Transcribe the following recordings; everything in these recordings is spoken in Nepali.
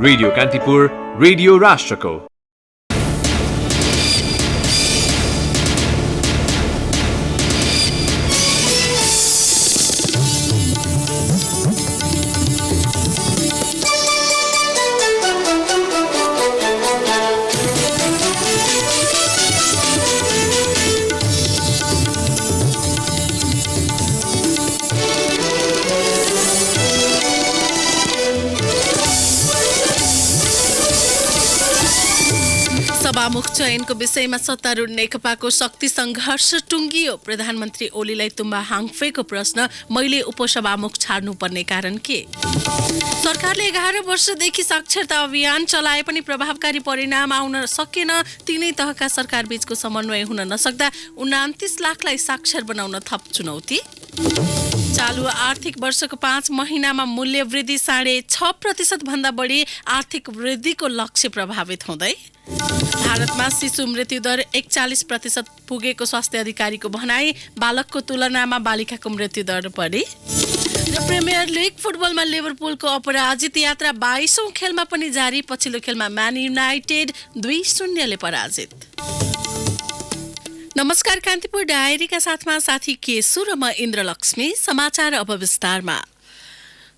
रेडियो कान्तिपुर, रेडियो राष्ट्रको। सभामुख चयनको विषयमा सत्तारूढ नेकपाको शक्ति सङ्घर्ष टुङ्गियो। प्रधानमन्त्री ओलीलाई तुम्बा हाङफेको प्रश्न, मैले उपसभामुख छाड्नुपर्ने कारण के? सरकारले 11 वर्षदेखि साक्षरता अभियान चलाए पनि प्रभावकारी परिणाम आउन सकेन। तीनै तहका सरकार बीचको समन्वय हुन नसक्दा 29 लाखलाई साक्षर बनाउन थप चुनौती। चालु आर्थिक वर्षको 5 महिनामा मूल्य वृद्धि 6.5% भन्दा बढी आर्थिक वृद्धिको लक्ष्य प्रभावित हुँदै। भारतमा शिशु मृत्युदर 41% पुगेको स्वास्थ्य अधिकारीको भनाई, बालकको तुलनामा बालिकाको मृत्युदर बढी। र प्रिमियर लिग फुटबलमा लिभरपुलको अपराजित यात्रा 22औं खेलमा पनि जारी। पछिल्लो खेलमा म्यान युनाइटेड 2-0 पराजित। नमस्कार, कान्तिपुर डायरीका साथमा साथी केशु र म इन्द्रलक्ष्मी। समाचार अब विस्तारमा।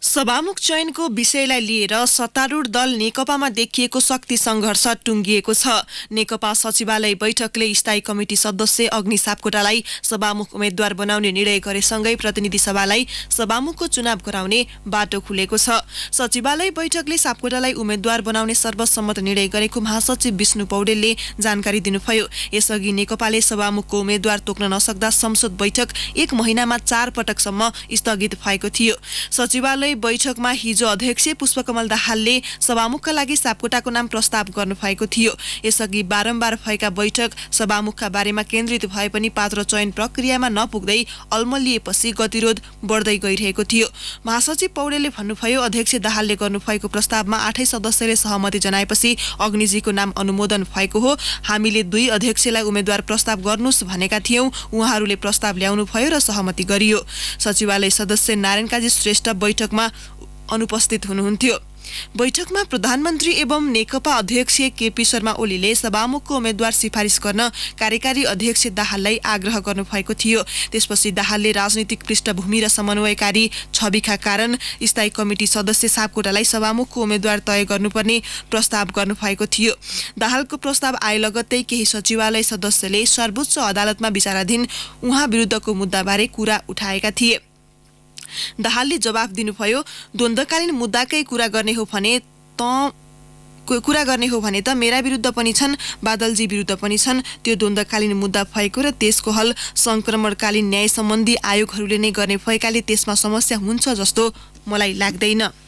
सभामुख चयनको विषयलाई लिएर सत्तारूढ दल नेकपामा देखिएको शक्ति सङ्घर्ष टुङ्गिएको छ। नेकपा सचिवालय बैठकले स्थायी कमिटी सदस्य अग्नि सापकोटालाई सभामुख उम्मेद्वार बनाउने निर्णय गरेसँगै प्रतिनिधि सभालाई सभामुखको चुनाव गराउने बाटो खुलेको छ। सचिवालय बैठकले सापकोटालाई उम्मेद्वार बनाउने सर्वसम्मत निर्णय गरेको महासचिव विष्णु पौडेलले जानकारी दिनुभयो। यसअघि नेकपाले सभामुखको उम्मेद्वार तोक्न नसक्दा संसद बैठक 1 महिनामा 4 पटकसम्म स्थगित भएको थियो। सचिवालय बैठकमा हिजो अध्यक्ष पुष्पकमल दाहालले सभामुखका लागि सापकोटाको नाम प्रस्ताव गर्नुभएको थियो। यसअघि बारम्बार भएका बैठक सभामुखका बारेमा केन्द्रित भए पनि पात्र चयन प्रक्रियामा नपुग्दै अल्मलिएपछि गतिरोध बढ्दै गइरहेको थियो। महासचिव पौडेलले भन्नुभयो, अध्यक्ष दाहालले गर्नुभएको प्रस्तावमा 8 सदस्यले सहमति जनाएपछि अग्निजीको नाम अनुमोदन भएको हो। हामीले 2 अध्यक्षलाई उम्मेद्वार प्रस्ताव गर्नुस् भनेका थियौं। उहाँहरूले प्रस्ताव ल्याउनु भयो र सहमति गरियो। सचिवालय सदस्य नारायण काजी श्रेष्ठ बैठकमा अनुपस्थित हुनुहुन्थ्यो। बैठकमा प्रधानमन्त्री एवं नेकपा अध्यक्ष केपी शर्मा ओलीले सभामुखको उम्मेद्वार सिफारिस गर्न कार्यकारी अध्यक्ष दाहाललाई आग्रह गर्नुभएको थियो। त्यसपछि दाहालले राजनीतिक पृष्ठभूमि र समन्वयकारी छविका कारण स्थायी कमिटी सदस्य सापकोटालाई सभामुखको उम्मेद्वार तय गर्नुपर्ने प्रस्ताव गर्नुभएको थियो। दाहालको प्रस्ताव आए लगत्तै केही सचिवालय सदस्यले सर्वोच्च अदालतमा विचाराधीन उहाँ विरुद्धको मुद्दाबारे कुरा उठाएका थिए। दाहालले जवाफ दिनुभयो, द्वन्द्वकालीन मुद्दाकै कुरा गर्ने हो भने त मेरा विरुद्ध पनि छन्, बादलजी विरुद्ध पनि छन्। त्यो द्वन्द्वकालीन मुद्दा भएको र त्यसको हल संक्रमणकालीन न्याय सम्बन्धी आयोगहरूले नै गर्ने भएकाले त्यसमा समस्या हुन्छ जस्तो मलाई लाग्दैन।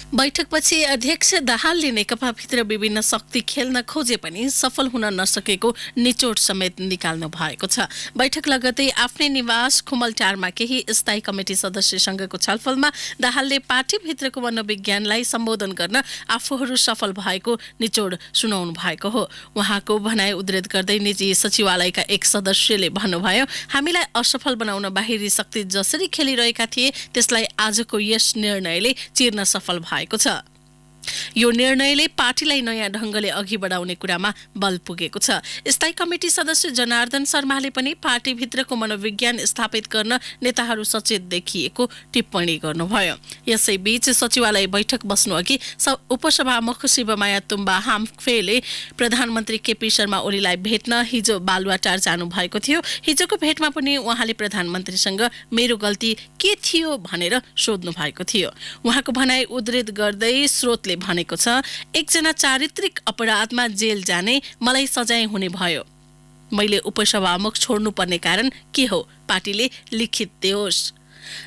बैठकपछि अध्यक्ष दाहालले नेकपाभित्र विभिन्न शक्ति खेल्न खोजे पनि सफल हुन नसकेको निचोड समेत निकाल्नु भएको छ। बैठक लगतै आफ्नै निवास खुमलटारमा केही स्थायी कमिटी सदस्यसँगको छलफलमा दाहालले पार्टीभित्रको मनोविज्ञानलाई सम्बोधन गर्न आफूहरू सफल भएको निचोड सुनाउनु भएको हो। उहाँको भनाइ उद्धृत गर्दै निजी सचिवालयका एक सदस्यले भन्नुभयो, हामीलाई असफल बनाउन बाहिरी शक्ति जसरी खेलिरहेका थिए त्यसलाई आजको यस निर्णयले चिर्न सफल भएको छ। यो निर्णयले पार्टीलाई नयाँ ढंगले अघि बढाउने कुरामा बल पुगेको छ। स्थायी कमिटी सदस्य जनार्दन शर्माले पनि पार्टीभित्रको मनोविज्ञान स्थापित गर्न नेताहरू सचेत देखिएको टिप्पणी गर्नुभयो। यसैबीच सचिवालय बैठक बस्नु अघि उपसभामुख शिवमाया तुम्बा हाङफेले प्रधानमन्त्री केपी शर्मा ओलीलाई भेट्न हिजो बालुवाटार जानु भएको थियो। हिजोको भेटमा पनि उहाँले प्रधानमन्त्रीसँग मेरो गल्ती के थियो भनेर सोध्नु भएको थियो। उहाँको भनाइ उद्धृत गर्दै स्रोतले भनेको छ, एकजना चारित्रिक अपराधमा जेल जाने मलाई सजाय हुने भयो। मैले उपसभामुख छोड्नुपर्ने कारण के हो? पार्टीले लिखित दियोस्।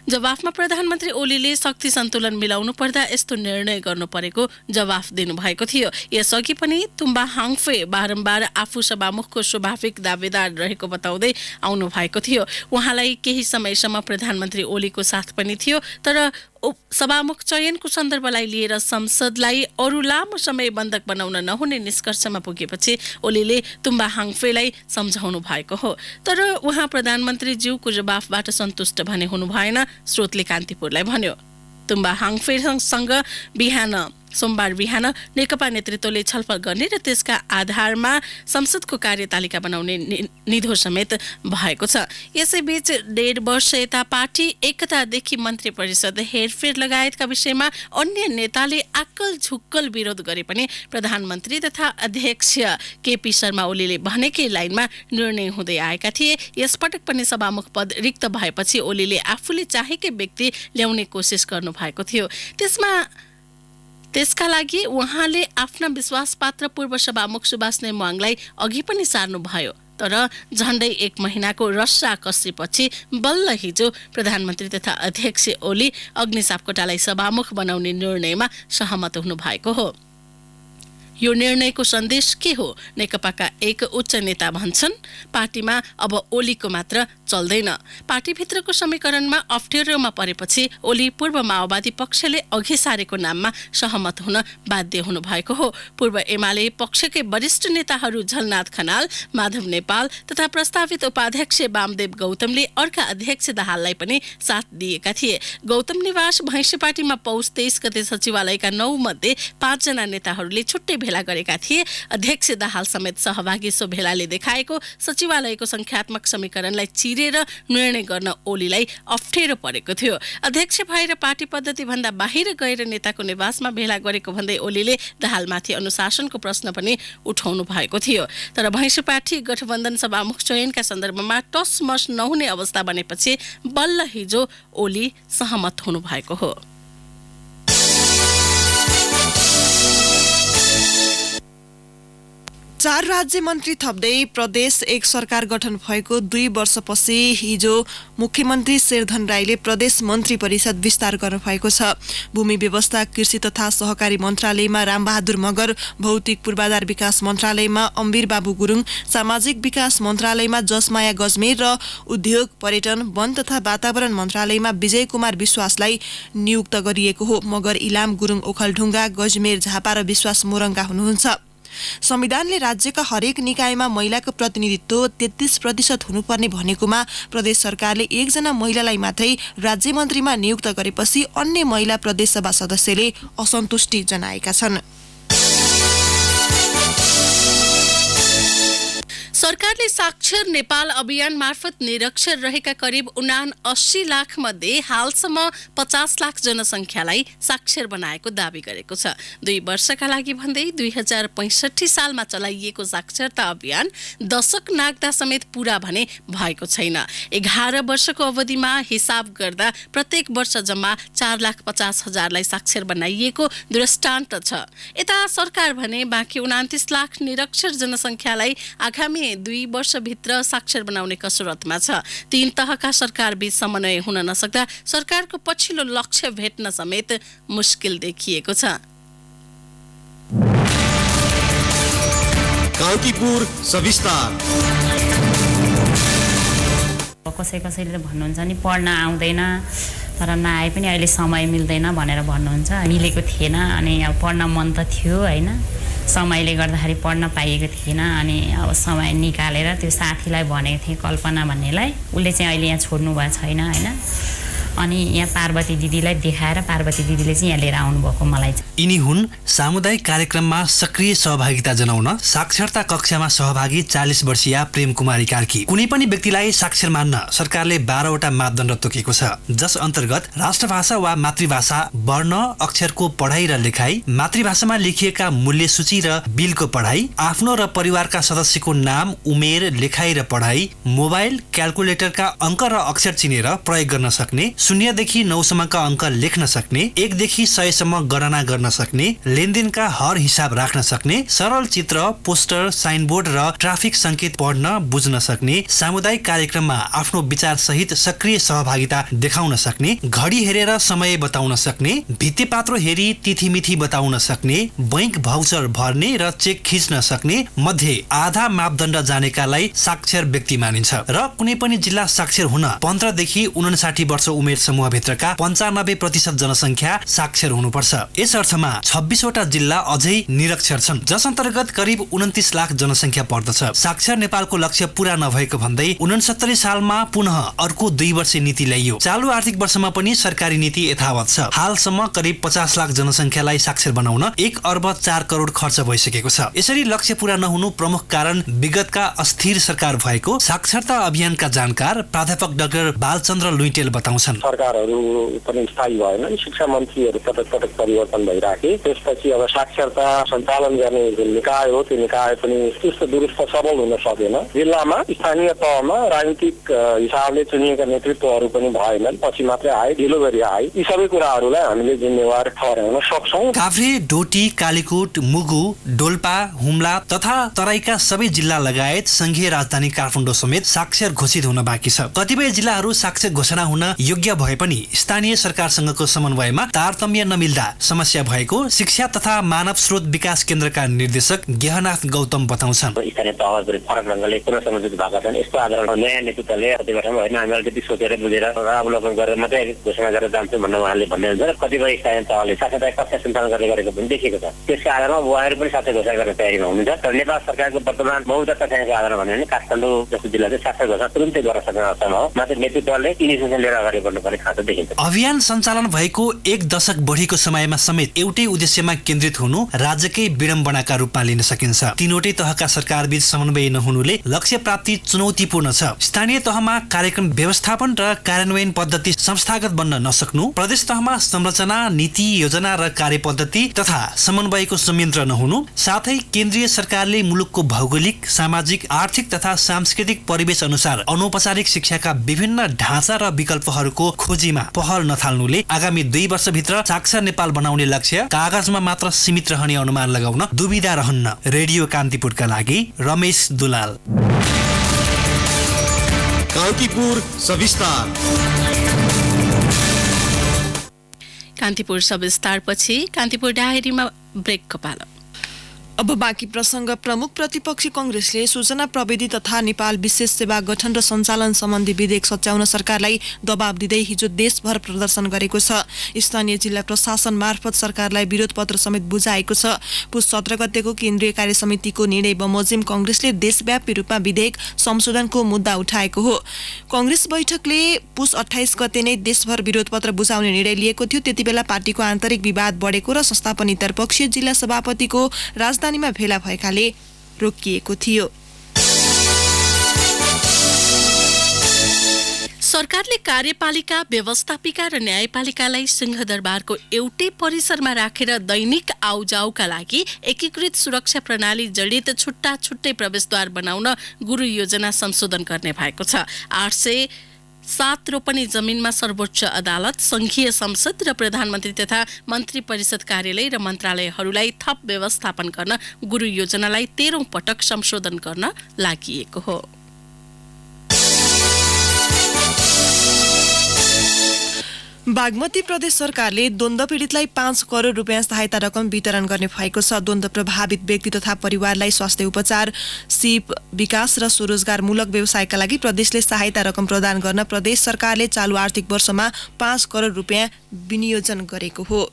जवाफमा प्रधानमन्त्री ओलीले शक्ति सन्तुलन मिलाउनु पर्दा यस्तो निर्णय गर्नु परेको जवाफ दिनुभएको थियो। यसअघि पनि तुम्बा हाङफे बारम्बार आफू सभामुखको स्वाभाविक दावेदार रहेको बताउँदै आउनु भएको थियो। उहाँलाई केही समयसम्म प्रधानमन्त्री ओलीको साथ पनि थियो, तर सभामुख चयनको सन्दर्भलाई लिएर संसदलाई अरू लामो समय बन्धक बनाउन नहुने निष्कर्षमा पुगेपछि ओलीले तुम्बा हाङफेलाई सम्झाउनु भएको हो। तर उहाँ प्रधानमन्त्रीज्यूको जवाफबाट सन्तुष्ट भने हुनु भएन। स्रोतले कान्तिपुरलाई भन्यो, तुम्बा हाङफेसँग बिहान सोमबार बिहान नेकपा नेतृत्वले छलफल गर्ने र त्यसका आधारमा संसदको कार्यतालिका बनाउने निधो समेत भएको छ। यसैबीच 1.5 वर्ष यता पार्टी एकतादेखि मन्त्री परिषद हेरफेर लगायतका विषयमा अन्य नेताले आक्कल झुक्कल विरोध गरे पनि प्रधानमन्त्री तथा अध्यक्ष केपी शर्मा ओलीले भनेकै लाइनमा निर्णय हुँदै आएका थिए। यसपटक पनि सभामुख पद रिक्त भएपछि ओलीले आफूले चाहेकै व्यक्ति ल्याउने कोसिस गर्नु भएको थियो। त्यसका लागि उहाँले आफ्ना विश्वासपात्र पूर्व सभामुख सुभाष नेमाङलाई अघि पनि सार्नुभयो। तर झण्डै 1 महिनाको रस्साकसीपछि बल्ल हिजो प्रधानमन्त्री तथा अध्यक्ष ओली अग्नि सापकोटालाई सभामुख बनाउने निर्णयमा सहमत हुनु भएको हो। यो निर्णयको सन्देश के हो? नेकपाका एक उच्च नेता भन्छन्, पार्टीमा अब ओलीको मात्र चल्दैन। पार्टीभित्रको समीकरणमा अप्ठ्यारोमा परेपछि ओली पूर्व माओवादी पक्षले अघि सारेको नाममा सहमत हुन बाध्य हुनु भएको हो। पूर्व एमाले पक्षकै वरिष्ठ नेताहरू झलनाथ खनाल, माधव नेपाल तथा प्रस्तावित उपाध्यक्ष वामदेव गौतमले अर्का अध्यक्ष दाहाललाई पनि साथ दिएका थिए। गौतम निवास भैँसेपाटीमा पौष 23 गते सचिवालयका 9 मध्ये 5 जना नेताहरूले छुट्टै भेला गरेका थिए। अध्यक्ष दाहाल समेत सहभागी सो भेलाले देखाएको सचिवालयको संख्यात्मक समीकरणलाई चिरेर निर्णय गर्न ओलीलाई अप्ठ्यारो परेको थियो। अध्यक्ष भएर पार्टी पद्धति भन्दा बाहिर गएर नेताको निवासमा भेला गरेको भन्दै ओलीले दाहालमाथि अनुशासनको प्रश्न पनि उठाउनु भएको थियो। तर भैँसेपाटी गठबन्धन सभामुख चयनका सन्दर्भमा टसमस नहुने अवस्था बनेपछि बल्ल हिजो ओली सहमत हुनु भएको हो। 4 राज्य मन्त्री थप्दै प्रदेश 1 सरकार गठन भएको 2 वर्षपछि हिजो मुख्यमन्त्री शेरधन राईले प्रदेश मन्त्री परिषद विस्तार गर्नु भएको छ। भूमि व्यवस्था, कृषि तथा सहकारी मन्त्रालयमा रामबहादुर मगर, भौतिक पूर्वाधार विकास मन्त्रालयमा अम्बिर बाबु गुरुङ, सामाजिक विकास मन्त्रालयमा जसमाया गजमेर र उद्योग, पर्यटन, वन तथा वातावरण मन्त्रालयमा विजय कुमार विश्वासलाई नियुक्त गरिएको हो। मगर इलाम, गुरुङ ओखलढुङ्गा, गजमेर झापा र विश्वास मोरङका हुनुहुन्छ। संविधानले राज्यका हरेक निकायमा महिलाको प्रतिनिधित्व 33% हुनुपर्ने भनेकोमा प्रदेश सरकारले 1 जना महिलालाई मात्रै राज्य मन्त्रीमा नियुक्त गरेपछि अन्य महिला प्रदेशसभा सदस्यले असन्तुष्टि जनाएका छन्। सरकारले साक्षर नेपाल अभियान मार्फत निरक्षर रहेका करिब 79 लाख मध्ये हालसम्म 50 लाख जनसङ्ख्यालाई साक्षर बनाएको दावी गरेको छ। 2 वर्षका लागि भन्दै 2065 सालमा चलाइएको साक्षरता अभियान दशक नाग्दा समेत पूरा भने भएको छैन। 11 वर्षको अवधिमा हिसाब गर्दा प्रत्येक वर्ष जम्मा 4,50,000लाई साक्षर बनाइएको दृष्टान्त छ। यता सरकार भने बाँकी 29 लाख निरक्षर जनसङ्ख्यालाई आगामी 2 वर्षभित्र साक्षर बनाउने कसरतमा छ। 3 तहका सरकार बीच समन्वय हुन नसक्दा सरकारको पछिल्लो लक्ष्य भेट्न समेत मुस्किल देखिएको छ। कान्तिपुर सविस्तार। कसैले त भन्नुहुन्छ नि पढ्न आउँदैन, तर नआए पनि अहिले समय मिल्दैन भनेर भन्नुहुन्छ। मिलेको थिएन अनि अब पढ्न मन त थियो हैन, समयले गर्दाखेरि पढ्न पाइएको थिएन। अनि अब समय निकालेर त्यो साथीलाई भनेको थिएँ, कल्पना भन्नेलाई, उसले चाहिँ अहिले यहाँ छोड्नु भएको छैन हैन। अनि यहाँ पार्वती दिदीलाई देखाएर पार्वती दिदीले चाहिँ यहाँ लिएर आउनुभएको मलाई। यिनी हुन् सामुदायिक कार्यक्रममा सक्रिय सहभागिता जनाउन साक्षरता कक्षामा सहभागी 40 वर्षीय प्रेम कुमारी कार्की। कुनै पनि व्यक्तिलाई साक्षर मान्न सरकारले 12 वटा मापदण्ड तोकेको छ, जस अन्तर्गत राष्ट्रभाषा वा मातृभाषा, वर्ण अक्षरको पढाइ र लेखाइ, मातृभाषामा लेखिएका मूल्य सूची र बिलको पढाइ, आफ्नो र परिवारका सदस्यको नाम, उमेर, लेखाइ र पढाइ, मोबाइल, क्याल्कुलेटरका अङ्क र अक्षर चिनेर प्रयोग गर्न सक्ने, 0 देखि 9 सम्मका अङ्क लेख्न सक्ने, 1 देखि 100 सम्म गणना गर्न सक्ने, लेनदेनका हर हिसाब राख्न सक्ने, सरल चित्र, पोस्टर, साइनबोर्ड र ट्राफिक संकेत पढ्न बुझ्न सक्ने, सामुदायिक कार्यक्रममा आफ्नो विचार सहित सक्रिय सहभागिता देखाउन सक्ने, घडी हेरेर समय बताउन सक्ने, भित्तेपात्रो हेरी तिथिमिथि बताउन सक्ने, बैंक भाउचर भर्ने र चेक खिच्न सक्ने मध्ये आधा मापदण्ड जानेकालाई साक्षर व्यक्ति मानिन्छ। र कुनै पनि जिल्ला साक्षर हुन 15 देखि 59 वर्ष उमेर उमेर समूहभित्रका 95% जनसङ्ख्या साक्षर हुनुपर्छ। यस अर्थमा 26 वटा जिल्ला अझै निरक्षर छन्, जस अन्तर्गत करिब 29 लाख जनसङ्ख्या पर्दछ। साक्षर नेपालको लक्ष्य पूरा नभएको भन्दै 69 सालमा पुनः अर्को 2 वर्षे नीति ल्याइयो। चालु आर्थिक वर्षमा पनि सरकारी नीति यथावत छ। हालसम्म करिब 50 लाख जनसङ्ख्यालाई साक्षर बनाउन 1 अर्ब 4 करोड खर्च भइसकेको छ। यसरी लक्ष्य पूरा नहुनु प्रमुख कारण विगतका अस्थिर सरकार भएको साक्षरता अभियानका जानकार प्राध्यापक डाक्टर बालचन्द्र लुइटेल बताउँछन्। सरकारहरू पनि स्थायी भएन, शिक्षा मन्त्रीहरू पटक परिवर्तन भइराखे। त्यसपछि अब साक्षरता सञ्चालन गर्ने जुन निकाय हो त्यो निकाय पनि चुस्त दुरुस्त सबल हुन सकेन। जिल्लामा स्थानीय तहमा राजनीतिक हिसाबले चुनिएका नेतृत्वहरू पनि भएनन्, पछि मात्रै आए, ढिलो गरी आए। यी सबै कुराहरूलाई हामीले जिम्मेवार ठहराउन सक्छौँ। काभ्रे, डोटी, कालीकोट, मुगु, डोल्पा, हुम्ला तथा तराईका सबै जिल्ला लगायत संघीय राजधानी काठमाडौँ समेत साक्षर घोषित हुन बाँकी छ। कतिपय जिल्लाहरू साक्षर घोषणा हुन योग्य भए पनि स्थानीय सरकारसँगको समन्वयमा तारतम्य नमिल्दा समस्या भएको शिक्षा तथा मानव स्रोत विकास केन्द्रका निर्देशक गेहनाथ गौतम बताउँछन्। स्थानीय तहहरू फरक ढङ्गले पुनः सम्बन्धित भएका छन्। यस्तो आधारमा नयाँ नेतृत्वले कतिपय होइन हामीले त्यति सोचेर बुझेर अवलोकन गरेर मात्रै घोषणा गरेर जान्छौँ भन्ने उहाँले भन्नुहुन्छ। कतिपय स्थानीय तहले साथसाथै कक्षा सञ्चालन गर्ने गरेको पनि देखिएको छ। त्यसको आधारमा उहाँहरू पनि साक्षर घोषणा गर्ने तयारीमा हुनुहुन्छ। तर नेपाल सरकारको वर्तमान बहुदत्त तथ्याङ्कको आधारमा भन्यो भने काठमाडौँ जस्तो जिल्ला चाहिँ साक्षर घोषणा तुरुन्तै गर्न सक्ने अवस्थामा हो। मात्र नेतृत्वले इनिसिएसन लिएर अगाडि बढ्नुपर्ने खाँचो देखिन्छ। अभियान सञ्चालन भएको 1 दशक बढीको समयमा समेत एउटै उद्देश्यमा केन्द्रित हुनु राज्यकै विडम्बनाका रूपमा लिन सकिन्छ। तीनवटै तहका सरकारबीच समन्वय नहुनुले लक्ष्य प्राप्ति चुनौतीपूर्ण छ। स्थानीय तहमा कार्यक्रम व्यवस्थापन र कार्यान्वयन पद्धति संस्थागत बन्न नसक्नु, प्रदेश तहमा संरचना, नीति, योजना र कार्यपद्धति तथा समन्वयको संयन्त्र नहुनु, साथै केन्द्रीय सरकारले मुलुकको भौगोलिक, सामाजिक, आर्थिक तथा सांस्कृतिक परिवेश अनुसार अनौपचारिक शिक्षाका विभिन्न ढाँचा र विकल्पहरूको खोजीमा पहल नथाल्नुले आगामी 2 वर्षभित्र साक्षर नेपाल बनाउने लक्ष्य कागजमा मात्र सीमित रहने अनुमान लगाउन दुविधा रहन्न। रेडियो कान्तिपुरका लागि रमेश दुलाल। कान्तिपुर सविस्तार। कान्तिपुर सबविस्तारपछि कान्तिपुर डायरीमा ब्रेकको पालो। अब बाँकी प्रसङ्ग। प्रमुख प्रतिपक्षी कांग्रेसले सूचना प्रविधि तथा नेपाल विशेष सेवा गठन र सञ्चालन सम्बन्धी विधेयक सच्याउन सरकारलाई दबाब दिँदै हिजो देशभर प्रदर्शन गरेको छ। स्थानीय जिल्ला प्रशासन मार्फत सरकारलाई विरोध पत्र समेत बुझाएको छ। पुस 17 गतेको केन्द्रीय कार्य समितिको निर्णय बमोजिम कांग्रेसले देशव्यापी रूपमा विधेयक संशोधनको मुद्दा उठाएको हो। कांग्रेस बैठकले पुस 28 गते नै देशभर विरोध पत्र बुझाउने निर्णय लिएको थियो। त्यतिबेला पार्टीको आन्तरिक विवाद बढेको र संस्थापन इतरपक्षीय जिल्ला सभापतिको राजधानीमा भेला भएकाले रोकिएको थियो। सरकारले कार्यपालिका, व्यवस्थापिका र न्यायपालिकालाई सिंहदरबारको एउटै परिसरमा राखेर दैनिक आउजाउका लागि एकीकृत सुरक्षा प्रणाली जडित छुट्टा छुट्टै प्रवेशद्वार बनाउन गुरु योजना संशोधन गर्ने भएको छ। 807 रोपनी जमिनमा सर्वोच्च अदालत, संघीय संसद र प्रधानमन्त्री तथा मन्त्री परिषद कार्यालय र मन्त्रालयहरूलाई थप व्यवस्थापन गर्न गुरु योजनालाई 13औं पटक संशोधन गर्न लागि हो। बागमती प्रदेश सरकारले द्वन्द्व पीडितलाई 5 करोड रुपियाँ सहायता रकम वितरण गर्ने भएको छ। द्वन्द्व प्रभावित व्यक्ति तथा परिवारलाई स्वास्थ्य उपचार, सिप विकास र स्वरोजगारमूलक व्यवसायका लागि प्रदेशले सहायता रकम प्रदान गर्न प्रदेश सरकारले चालु आर्थिक वर्षमा 5 करोड रुपियाँ विनियोजन गरेको हो।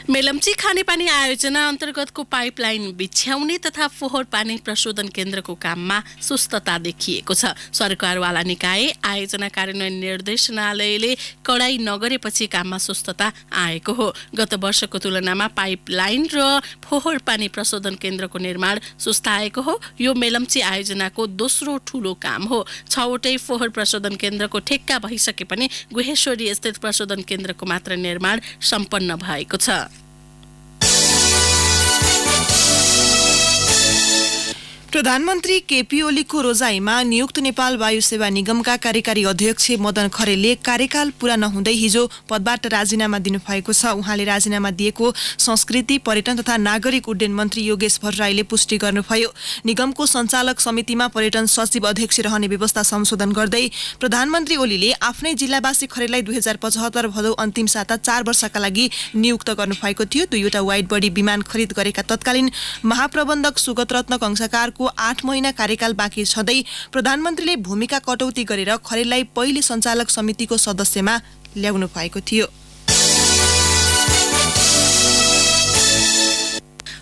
मेलम्ची खानेपानी आयोजना अन्तर्गतको पाइपलाइन बिछ्याउने तथा फोहोर पानी प्रशोधन केन्द्रको काममा सुस्तता देखिएको छ। सरकारवाला निकाय आयोजना कार्यान्वयन निर्देशनालयले कडाई नगरेपछि काममा सुस्तता आएको हो। गत वर्षको तुलनामा पाइपलाइन र फोहोर पानी प्रशोधन केन्द्रको निर्माण सुस्ताएको हो। यो मेलम्ची आयोजनाको दोस्रो ठूलो काम हो। 6वटै फोहोर प्रशोधन केन्द्रको ठेक्का भइसके पनि गुहेश्वरी स्थित प्रशोधन केन्द्रको मात्र निर्माण सम्पन्न भएको छ। प्रधानमन्त्री केपी ओलीको रोजाइमा नियुक्त नेपाल वायु सेवा निगमका कार्यकारी अध्यक्ष मदन खरेलले कार्यकाल पूरा नहुँदै हिजो पदबाट राजीनामा दिनुभएको छ। उहाँले राजीनामा दिएको संस्कृति, पर्यटन तथा नागरिक उड्डयन मन्त्री योगेश भट्टराईले पुष्टि गर्नुभयो। निगमको सञ्चालक समितिमा पर्यटन सचिव अध्यक्ष रहने व्यवस्था संशोधन गर्दै प्रधानमन्त्री ओलीले आफ्नै जिल्लावासी खरेललाई 2075 भदौ अन्तिम साता 4 वर्षका लागि नियुक्त गर्नुभएको थियो। 2वटा वाइड बडी विमान खरिद गरेका तत्कालीन महाप्रबन्धक सुगत रत्न कंसाकार सरकारको 8 महिना कार्यकाल बाँकी छँदै प्रधानमन्त्रीले भूमिका कटौती गरेर खरेललाई पहिले सञ्चालक समितिको सदस्यमा ल्याउनु भएको थियो।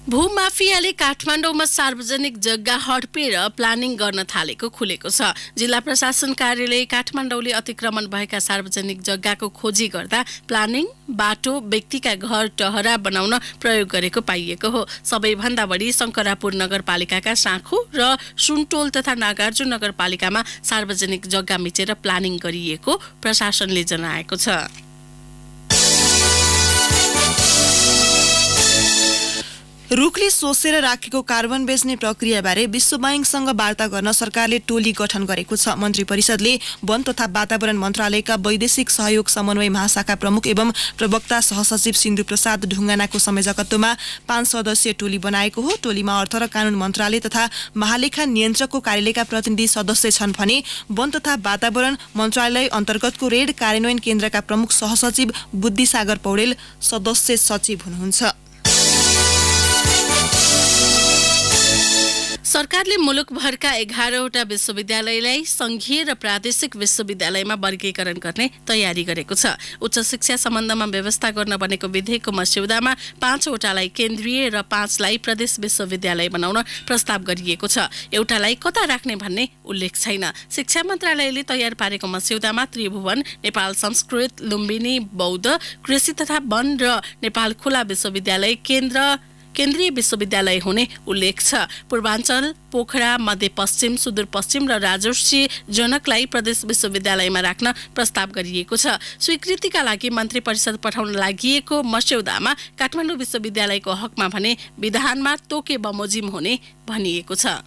भूमाफियाले काठमाडौँमा सार्वजनिक जग्गा हडपेर प्लानिङ गर्न थालेको खुलेको छ। जिल्ला प्रशासन कार्यालय काठमाडौँले अतिक्रमण भएका सार्वजनिक जग्गाको खोजी गर्दा प्लानिङ, बाटो, व्यक्तिका घर टहरा बनाउन प्रयोग गरेको पाइएको हो। सबैभन्दा बढी शंकरापुर नगरपालिकाका साँखु र सुनटोल तथा नागार्जुन नगरपालिकामा सार्वजनिक जग्गा मिचेर प्लानिङ गरिएको प्रशासनले जनाएको छ। रुखले सोसेर राखेको कार्बन बेच्ने प्रक्रियाबारे विश्व बैंकसँग वार्ता गर्न सरकारले टोली गठन गरेको छ। मन्त्री परिषदले वन तथा वातावरण मन्त्रालयका वैदेशिक सहयोग समन्वय महाशाखा प्रमुख एवं प्रवक्ता सहसचिव सिन्धु प्रसाद ढुङ्गानाको संयोजकत्वमा 5 सदस्यीय टोली बनाएको हो। टोलीमा अर्थ र कानून मन्त्रालय तथा महालेखा नियन्त्रकको कार्यालयका प्रतिनिधि सदस्य छन् भने वन तथा वातावरण मन्त्रालय अन्तर्गतको रेड कार्यान्वयन केन्द्रका प्रमुख सहसचिव बुद्धिसागर पौडेल सदस्य सचिव हुनुहुन्छ। सरकारले मुलुकभरका 11वटा विश्वविद्यालयलाई संघीय र प्रादेशिक विश्वविद्यालयमा वर्गीकरण गर्ने तयारी गरेको छ। उच्च शिक्षा सम्बन्धमा व्यवस्था गर्न बनेको विधेयकको मस्यौदामा 5वटालाई केन्द्रीय र 5लाई प्रदेश विश्वविद्यालय बनाउन प्रस्ताव गरिएको छ। एउटालाई कता राख्ने भन्ने उल्लेख छैन। शिक्षा मन्त्रालयले तयार पारेको मस्यौदामा त्रिभुवन, नेपाल संस्कृत, लुम्बिनी बौद्ध, कृषि तथा वन र नेपाल खुला विश्वविद्यालय केन्द्रीय विश्वविद्यालय हुने उल्लेख छ। पूर्वाञ्चल, पोखरा, मध्यपश्चिम, सुदूरपश्चिम र राजर्षि जनकलाई प्रदेश विश्वविद्यालयमा राख्न प्रस्ताव गरिएको छ। स्वीकृतिका लागि मन्त्री परिषद पठाउन लागि मस्यौदामा काठमाडौँ विश्वविद्यालयको हकमा भने विधानमा तोके बमोजिम हुने भनिएको छ।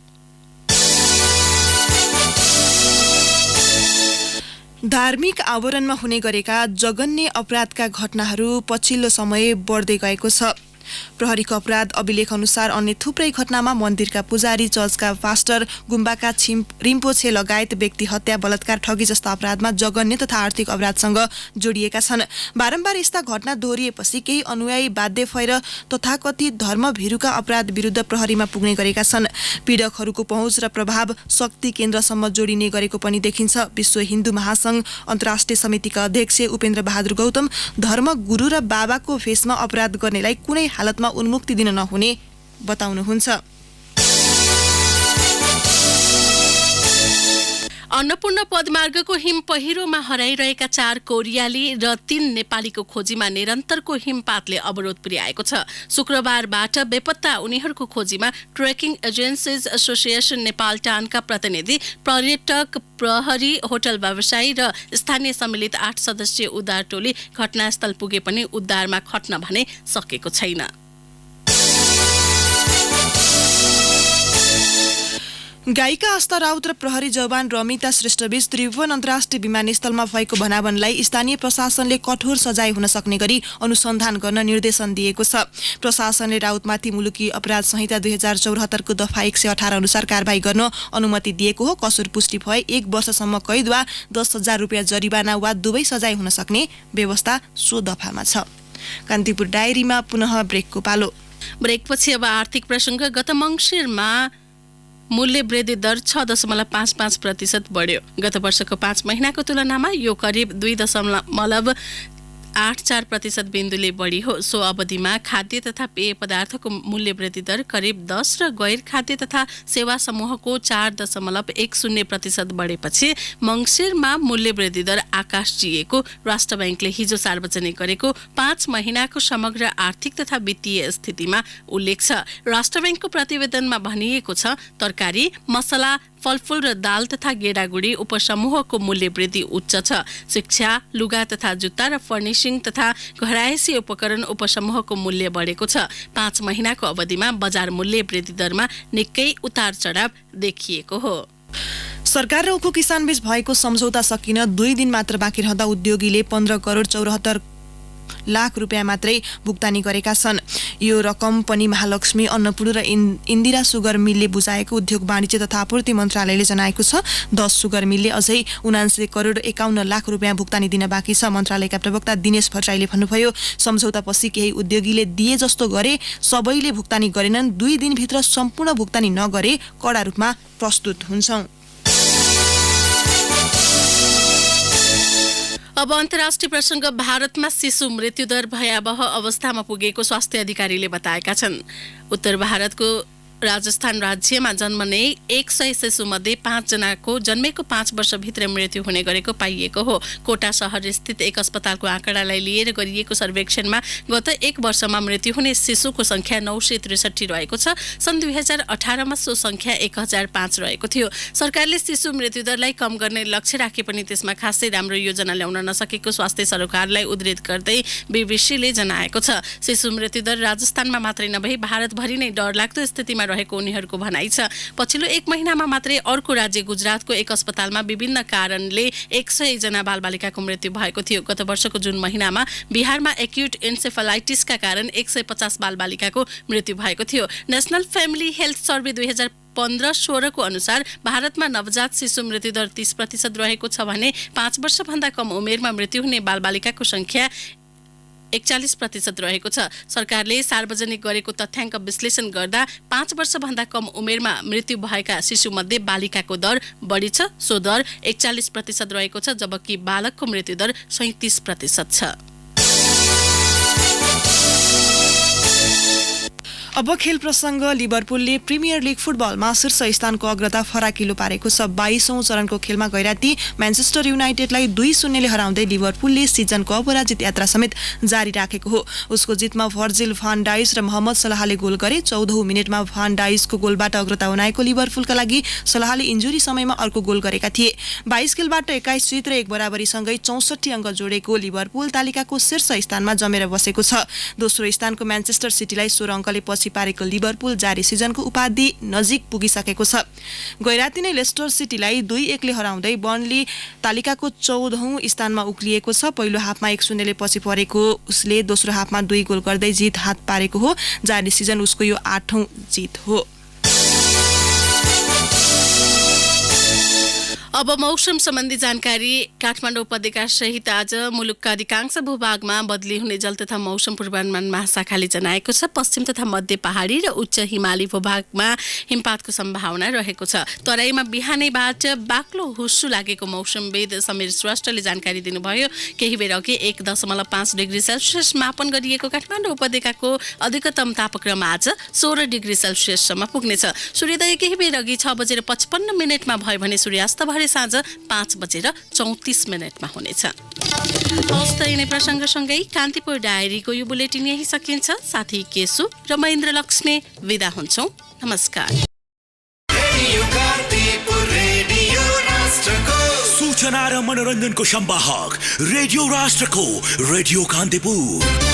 धार्मिक आवरणमा हुने गरेका जघन्य अपराधका घटनाहरू पछिल्लो समय बढ्दै गएको छ। प्रहरीको अपराध अभिलेख अनुसार अन्य थुप्रै घटनामा मन्दिरका पुजारी, चर्चका पास्टर, गुम्बाका रिम्पोछे लगायत व्यक्ति हत्या, बलात्कार, ठगी जस्ता अपराधमा जघन्य तथा आर्थिक अपराधसँग जोडिएका छन्। बारम्बार यस्ता घटना दोहोरिएपछि केही अनुयायी बाध्य भएर तथाकथित धर्मभीरुका अपराध विरुद्ध प्रहरीमा पुग्ने गरेका छन्। पीडकहरूको पहुँच र प्रभाव शक्ति केन्द्रसम्म जोडिने गरेको पनि देखिन्छ। विश्व हिन्दू महासंघ अन्तर्राष्ट्रिय समितिका अध्यक्ष उपेन्द्र बहादुर गौतम धर्म गुरु र बाबाको भेषमा अपराध गर्नेलाई कुनै हालतमा उन्मुक्ति दिन नहुने बताउनुहुन्छ। अन्नपूर्ण पदमार्गको हिम पहिरोमा हराइरहेका 4 कोरियाली र 3 नेपालीको खोजीमा निरन्तरको हिमपातले अवरोध पुर्याएको छ। शुक्रबारबाट बेपत्ता उनीहरूको खोजीमा ट्रेकिङ एजेन्सीज एसोसिएसन नेपाल टानका प्रतिनिधि, पर्यटक, प्रहरी, होटल व्यवसायी र स्थानीय सम्मिलित 8 सदस्यीय उद्धार टोली घटनास्थल पुगे पनि उद्धारमा खट्न भने सकेको छैन। गायिका आस्था राउत र प्रहरी जवान रमिता श्रेष्ठबीच त्रिभुवन अन्तर्राष्ट्रिय विमानस्थलमा भएको भनावनलाई स्थानीय प्रशासनले कठोर सजाय हुन सक्ने गरी अनुसन्धान गर्न निर्देशन दिएको छ। प्रशासनले राउतमाथि मुलुकी अपराध संहिता 2074 को दफा 118 अनुसार कारबाही गर्न अनुमति दिएको हो। कसुर पुष्टि भए 1 वर्षसम्म कैद वा 10,000 रुपियाँ जरिवाना वा दुवै सजाय हुन सक्ने व्यवस्था सो दफामा छ। कान्तिपुर डायरीमा पुनः ब्रेकको पालो। ब्रेकपछि अब आर्थिक प्रसङ्ग। गत मङ्सिरमा मूल्य वृद्धि दर 6.55% बढ्यो। गत वर्षको 5 महिनाको तुलनामा यो करिब 2.84% बिन्दुले बढी हो। सो अवधिमा खाद्य तथा पेय पदार्थको मूल्य वृद्धि दर करिब 10 र गैर खाद्य तथा सेवा समूहको 4.10% बढेपछि मङ्सिरमा मूल्य वृद्धि दर आकाश जिएको राष्ट्र बैंकले हिजो सार्वजनिक गरेको 5 महिनाको समग्र आर्थिक तथा वित्तीय स्थितिमा उल्लेख छ। राष्ट्र बैंकको प्रतिवेदनमा भनिएको छ, तरकारी, मसला, फलफूल र दाल तथा गेडागुडी उपसमूहको मूल्य वृद्धि उच्च छ। शिक्षा, लुगा तथा जुत्ता र फर्निशिङ तथा घरायसी उपकरण उपसमूहको मूल्य बढेको छ। 5 महिनाको अवधिमा बजार मूल्य वृद्धि दरमा निकै उतार चढाव देखिएको हो। सरकार र उखु किसान बीच भएको सम्झौता सकिन 2 दिन मात्र बाँकी रहँदा उद्योगीले 15 करोड 74 लाख रुपियाँ मात्रै भुक्तानी गरेका छन्। यो रकम पनि महालक्ष्मी अन्नपूर्ण र इन्दिरा सुगर मिलले बुझाएको उद्योग वाणिज्य तथा आपूर्ति मन्त्रालयले जनाएको छ। 10 सुगर मिलले अझै 79 करोड 51 लाख रुपियाँ भुक्तानी दिन बाँकी छ। मन्त्रालयका प्रवक्ता दिनेश भट्टराईले भन्नुभयो, सम्झौतापछि केही उद्योगीले दिए जस्तो गरे, सबैले भुक्तानी गरेनन्। 2 दिनभित्र सम्पूर्ण भुक्तानी नगरे कडा रूपमा प्रस्तुत हुन्छौं। अब अन्तर्राष्ट्रिय प्रसङ्ग। भारतमा शिशु मृत्युदर भयावह अवस्थामा पुगेको स्वास्थ्य अधिकारीले बताएका छन्। उत्तर भारतको राजस्थान राज्यमा जन्मने 100 शिशुमध्ये 5 जनाको जन्मेको 5 वर्षभित्र मृत्यु हुने गरेको पाइएको हो। कोटा शहर स्थित एक अस्पतालको आँकडालाई लिएर गरिएको सर्वेक्षणमा गत 1 वर्षमा मृत्यु हुने शिशुको संख्या 963 रहेको छ। सन् 2018मा सो संख्या 1005 रहेको थियो। सरकारले शिशु मृत्युदरलाई कम गर्ने लक्ष्य राखे पनि त्यसमा खासै राम्रो योजना ल्याउन नसकेको स्वास्थ्य सरकारलाई उद्धृत गर्दै बीबीसीले जनाएको छ। शिशु मृत्युदर राजस्थानमा मात्रै नभई भारतभरि नै डरलाग्दो स्थितिमा रहेको उनीहरूको भनाइ छ। पछिल्लो 1 महिनामा मात्रै अर्को राज्य गुजरातको एक अस्पतालमा विभिन्न कारणले 100 जना बालबालिकाको मृत्यु भएको थियो। गत वर्षको जुन महिनामा बिहारमा एक्युट एन्सेफलाइटिसका कारण 150 बालबालिकाको मृत्यु भएको थियो। नेशनल फ्यामिली हेल्थ सर्वे 2015-16 को अनुसार भारतमा नवजात शिशु मृत्युदर 30% रहेको छ भने 5 वर्षभन्दा कम उमेरमा मृत्यु हुने बालबालिकाको संख्या 41% रहेको छ। सरकारले सार्वजनिक गरेको तथ्याङ्क विश्लेषण गर्दा 5 वर्षभन्दा कम उमेरमा मृत्यु भएका शिशुमध्ये बालिकाको दर बढी छ। सो दर 41% रहेको छ, जबकि बालकको मृत्युदर 37% छ। अब खेल प्रसङ्ग। लिभरपुलले प्रिमियर लिग फुटबलमा शीर्ष स्थानको अग्रता फराकिलो पारेको छ। 22औं चरणको खेलमा गैराती म्यानचेस्टर युनाइटेडलाई 2-0 ले हराउँदै लिभरपुलले सिजनको अपराजित यात्रा समेत जारी राखेको हो। उसको जितमा भर्जिल भान डाइस र मोहम्मद सलाहले गोल गरे। 14औं मिनेटमा भान डाइसको गोलबाट अग्रता बनाएको लिभरपुलका लागि सलाहले इन्जुरी समयमा अर्को गोल गरेका थिए। 22 खेलबाट 21 जित र 1 बराबरीसँगै 64 अङ्क जोडेको लिभरपुल तालिकाको शीर्ष स्थानमा जमेर बसेको छ। दोस्रो स्थानको म्यानचेस्टर सिटीलाई 16 अङ्कले पछि पारेको लिभरपुल जारी सिजनको उपाधि नजिक पुगिसकेको छ। गैराती नै लेस्टर सिटीलाई 2-1 ले हराउँदै बर्नली तालिकाको 14औं स्थानमा उक्लिएको छ। पहिलो हाफमा 1-0 ले पछि परेको उसले दोस्रो हाफमा 2 गोल गर्दै जित हात पारेको हो। जारी सिजन उसको यो 8औं जित हो। अब मौसम सम्बन्धी जानकारी। काठमाडौँ उपत्यका सहित आज मुलुकका अधिकांश भूभागमा बदली हुने जल तथा मौसम पूर्वानुमान महाशाखाले जनाएको छ। पश्चिम तथा मध्य पहाडी र उच्च हिमाली भूभागमा हिमपातको सम्भावना रहेको छ। तराईमा बिहानैबाट बाक्लो हुस्सु लागेको मौसमविद समीर श्रेष्ठले जानकारी दिनुभयो। केही बेर अघि 1.5 डिग्री सेल्सियस मापन गरिएको काठमाडौँ उपत्यकाको अधिकतम तापक्रम आज 16 डिग्री सेल्सियससम्म पुग्नेछ। सूर्योदय केही बेर अघि 6:55 भयो भने सूर्यास्त भरे साँझ 5:34 हुनेछ। हस्त यिनै प्रसङ्गसँगै कान्तिपुर डायरीको यो बुलेटिन यही सकिन्छ। साथी केशु र महेन्द्र लक्ष्मी विदा हुन्छौँ। नमस्कार। सूचना र मनोरञ्जनको संवाहक रेडियो राष्ट्रको रेडियो कान्तिपुर।